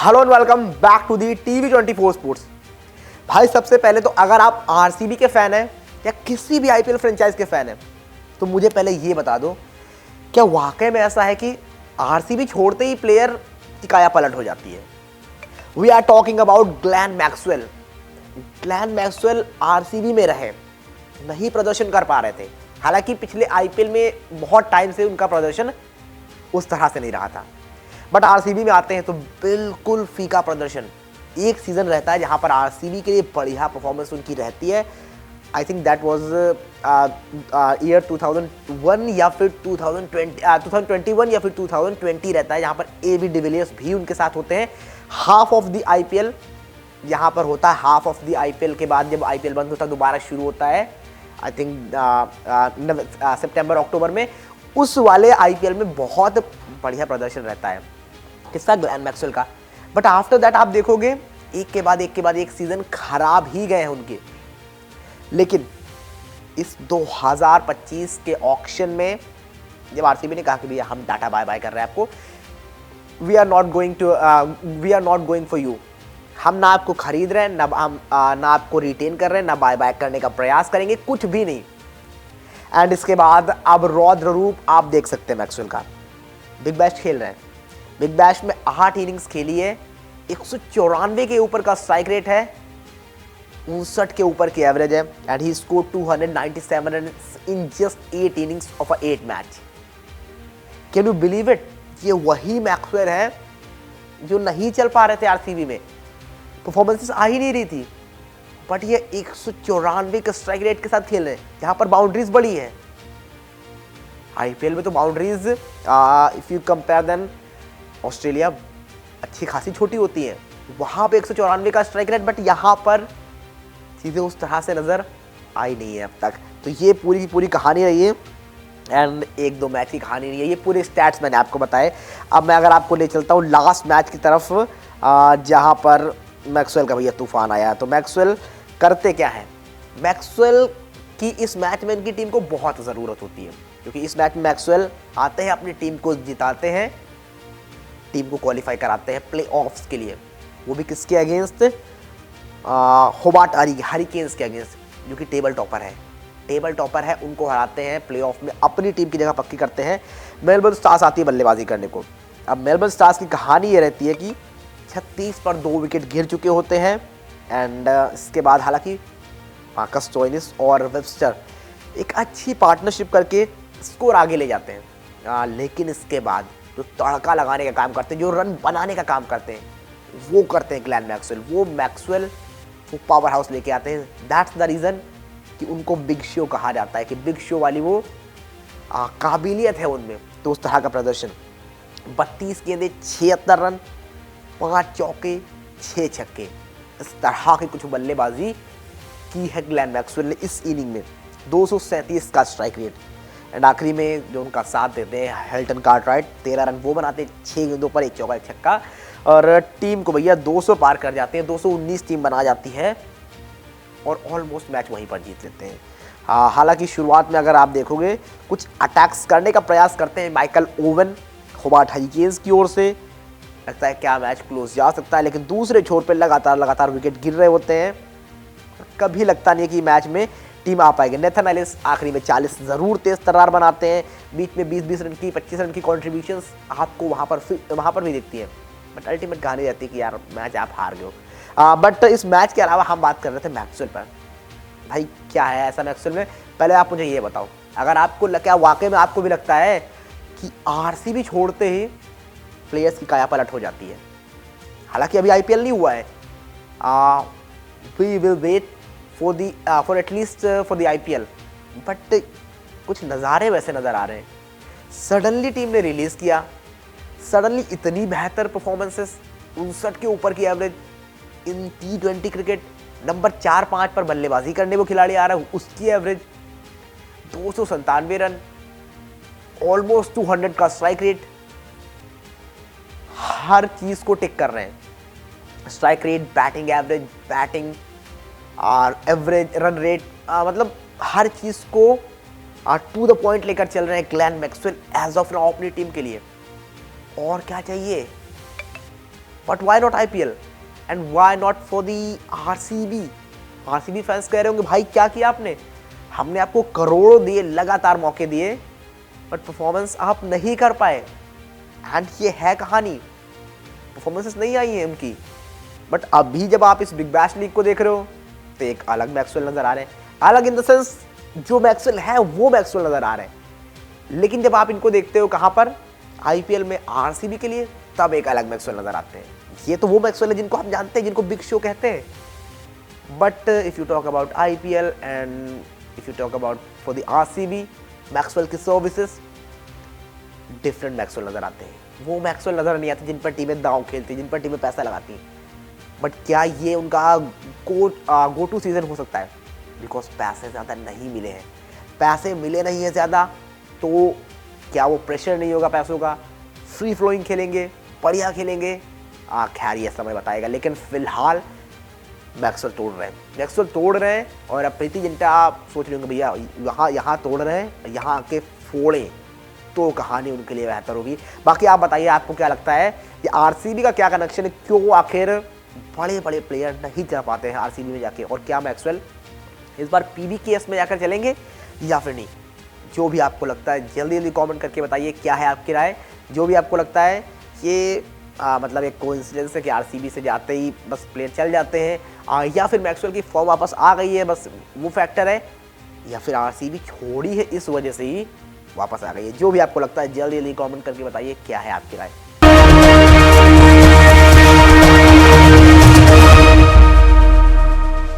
Hello and welcome back to the TV24 sports. भाई सबसे पहले तो अगर आप आरसीबी के फैन हैं या किसी भी आईपीएल फ्रेंचाइज के फैन हैं तो मुझे पहले ये बता दो, क्या वाकई में ऐसा है कि आरसीबी छोड़ते ही प्लेयर की काया पलट हो जाती है? We are talking about Glenn Maxwell. Glenn Maxwell RCB में रहे, नहीं प्रदर्शन कर पा रहे थे। हालांकि पिछले आईपीएल में बहुत टाइम से उनका प्रदर्शन उस तरह से नहीं रहा था, बट आरसीबी में आते हैं तो बिल्कुल फीका प्रदर्शन। एक सीजन रहता है जहां पर आरसीबी के लिए बढ़िया परफॉर्मेंस उनकी रहती है। I think that was year 2001 या फिर 2021 या फिर 2020 रहता है, जहां पर एबी डिविलियर्स भी उनके साथ होते हैं। हाफ ऑफ द आईपीएल यहाँ पर होता है, हाफ ऑफ द आईपीएल के बाद जब आईपीएल बंद होता है दोबारा शुरू होता है, आई थिंक सितंबर अक्टूबर में। उस वाले आईपीएल में बहुत बढ़िया प्रदर्शन रहता है किसका? ग्लेन मैक्सवेल का। बट आफ्टर दैट आप देखोगे एक के बाद एक सीजन खराब ही गए हैं उनके। लेकिन इस 2025 के ऑक्शन में जब आरसीबी ने कहा कि भैया हम टाटा बाय बाय कर रहे हैं आपको, we are not going for you, हम ना आपको खरीद रहे हैं, ना आपको रिटेन कर रहे हैं, ना बाय बाय करने का प्रयास करेंगे, कुछ भी नहीं। एंड इसके बाद अब रौद्र रूप आप देख सकते हैं मैक्सवेल का। बिग बैश खेल रहे हैं, बिग बैश में 8 इनिंग्स खेली है, 194 के ऊपर का स्ट्राइक रेट है, 59 के ऊपर की एवरेज है, and he score 297 runs in just 8 innings of 8 match. Can you believe it? ये वही मैक्सवेल है जो नहीं चल पा रहे थे आरसीबी में, परफॉर्मेंसेस आ ही नहीं रही थी, बट ये 194 के स्ट्राइक रेट के साथ खेल रहे हैं जहां पर बाउंड्रीज बड़ी है। आईपीएल में तो boundaries if you compare than Australia अच्छी खासी छोटी होती है, वहां पे 194 का स्ट्राइक रेट, बट यहां पर चीजें उस तरह से नजर आई नहीं है अब तक। तो ये पूरी की पूरी कहानी रही है, एंड 1-2 मैच की कहानी नहीं है, ये पूरे स्टैट्स मैंने आपको बताए। अब मैं अगर आपको ले चलता हूँ लास्ट मैच की तरफ, जहां पर मैक्सवेल का भैया तूफान आया। तो मैक्सवेल करते क्या है? मैक्सवेल की इस मैच में इनकी टीम को बहुत ज़रूरत होती है, क्योंकि इस मैच में मैक्सवेल आते हैं, अपनी टीम को जिताते हैं, टीम को क्वालिफाई कराते हैं प्ले ऑफ्स के लिए। वो भी किसके अगेंस्ट? होबार्ट हरिकेन्स के अगेंस्ट, जो कि टेबल टॉपर है, उनको हराते हैं प्ले ऑफ में, अपनी टीम की जगह पक्की करते हैं। मेलबर्न स्टार्स आती है बल्लेबाजी करने को। अब मेलबर्न स्टार्स की कहानी ये रहती है कि 36 पर 2 विकेट गिर चुके होते हैं, एंड इसके बाद हालांकि मार्कस स्टोइनिस और वेबस्टर एक अच्छी पार्टनरशिप करके स्कोर आगे ले जाते हैं। लेकिन इसके बाद जो तड़का लगाने का काम करते हैं, जो रन बनाने का काम करते हैं, वो करते हैं ग्लेन मैक्सवेल। वो पावर हाउस लेके आते हैं। दैट्स द रीज़न कि उनको बिग शो कहा जाता है, कि बिग शो वाली वो काबिलियत है उनमें। तो उस तरह का प्रदर्शन, 32 गेंदें 76 रन, 5 चौके 6 छक्के, इस तरह की कुछ बल्लेबाजी की है ग्लेन मैक्सवेल ने इस इनिंग में। 237 का स्ट्राइक रेट, एंड आखिरी में जो उनका साथ देते हैं हेल्टन कार्टराइट, 13 रन वो बनाते हैं 6 गेंदों पर 1 चौका 1 छक्का, और टीम को भैया 200 पार कर जाते हैं। 219 टीम बना जाती है और ऑलमोस्ट मैच वहीं पर जीत लेते हैं। हालांकि शुरुआत में अगर आप देखोगे कुछ अटैक्स करने का प्रयास करते हैं माइकल ओवन होबार्ट हरिकेन्स की ओर से, लगता है क्या मैच क्लोज जा सकता है, लेकिन दूसरे छोर पर लगातार विकेट गिर रहे होते हैं। कभी लगता नहीं है कि मैच में टीम आ पाएगी। नेथन एलिस आखिरी में 40 ज़रूर तेज तर्रार बनाते हैं, बीच में 20-20 रन की 25 रन की कॉन्ट्रीब्यूशंस आपको वहाँ पर भी दिखती है, बट अल्टीमेट कहानी रहती है कि यार मैच आप हार गए हो। बट इस मैच के अलावा हम बात कर रहे थे मैक्सवेल पर। भाई क्या है ऐसा मैक्सवेल में? पहले आप मुझे ये बताओ, अगर आपको क्या वाकई में आपको भी लगता है कि आरसीबी छोड़ते ही प्लेयर्स की काया पलट हो जाती है? हालांकि अभी आईपीएल नहीं हुआ है, we will wait for at least for the IPL, but कुछ नज़ारे वैसे नज़र आ रहे हैं। सडनली टीम ने रिलीज़ किया, सडनली इतनी बेहतर परफॉर्मेंसेस, 59 के ऊपर की average in T20 cricket, number 4-5 पर बल्लेबाजी करने वो खिलाड़ी आ रहा है, उसकी एवरेज 297 रन, ऑलमोस्ट 200 का स्ट्राइक रेट, हर चीज़ को टिक कर रहे हैं। Strike rate, batting average, batting और एवरेज रन रेट, मतलब हर चीज़ को टू द पॉइंट लेकर चल रहे हैं Glenn Maxwell as of now अपनी टीम के लिए। और क्या चाहिए? But why not IPL and why not for the RCB fans कह रहे होंगे भाई क्या किया आपने, हमने आपको करोड़ों दिए, लगातार मौके दिए, बट परफॉर्मेंस आप नहीं कर पाए। एंड ये है कहानी, परफॉर्मेंसेस नहीं आई है उनकी। बट अभी जब आप इस बिग बैश लीग को देख रहे हो तो एक अलग मैक्सवेल नजर आ रहे हैं, अलग इन द सेंस जो मैक्सवेल है वो मैक्सवेल नजर आ रहे हैं। लेकिन जब आप इनको देखते हो कहां पर, IPL में आरसीबी के लिए, तब एक अलग मैक्सवेल नजर आते हैं। ये तो वो मैक्सवेल है जिनको हम जानते हैं, जिनको बिग शो कहते हैं। But if you talk about IPL and if you talk about for the RCB, Maxwell की सर्विसेज, डिफरेंट मैक्सवेल नजर आते हैं। वो मैक्सवेल नजर नहीं आते जिन पर टीमें दांव खेलती, जिन पर टीमें पैसा लगाती। बट क्या ये उनका गो टू सीजन हो सकता है? बिकॉज पैसे ज़्यादा नहीं मिले हैं, पैसे मिले नहीं है ज़्यादा, तो क्या वो प्रेशर नहीं होगा पैसों का? फ्री फ्लोइंग खेलेंगे, बढ़िया खेलेंगे, खैर ये समय बताएगा। लेकिन फिलहाल मैक्सवेल तोड़ रहे हैं। और अब प्रीति जिंटा आप सोच रहे होंगे भैया यहाँ तोड़ रहे हैं, यहाँ आके फोड़े तो कहानी उनके लिए बेहतर होगी। बाकी आप बताइए आपको क्या लगता है, ये आरसीबी का क्या कनेक्शन है, क्यों आखिर बड़े बड़े प्लेयर नहीं जा पाते हैं आरसीबी में जाके, और क्या मैक्सवेल इस बार PBKS में जाकर चलेंगे या फिर नहीं? जो भी आपको लगता है जल्दी जल्दी कमेंट करके बताइए क्या है आपकी राय। जो भी आपको लगता है ये मतलब एक कोइंसिडेंस है कि आरसीबी से जाते ही बस प्लेयर चल जाते हैं, या फिर मैक्सवेल की फॉर्म वापस आ गई है, बस वो फैक्टर है, या फिर आरसीबी छोड़ी है इस वजह से ही वापस आ गई है। जो भी आपको लगता है जल्दी जल्दी कमेंट करके बताइए क्या है आपकी राय।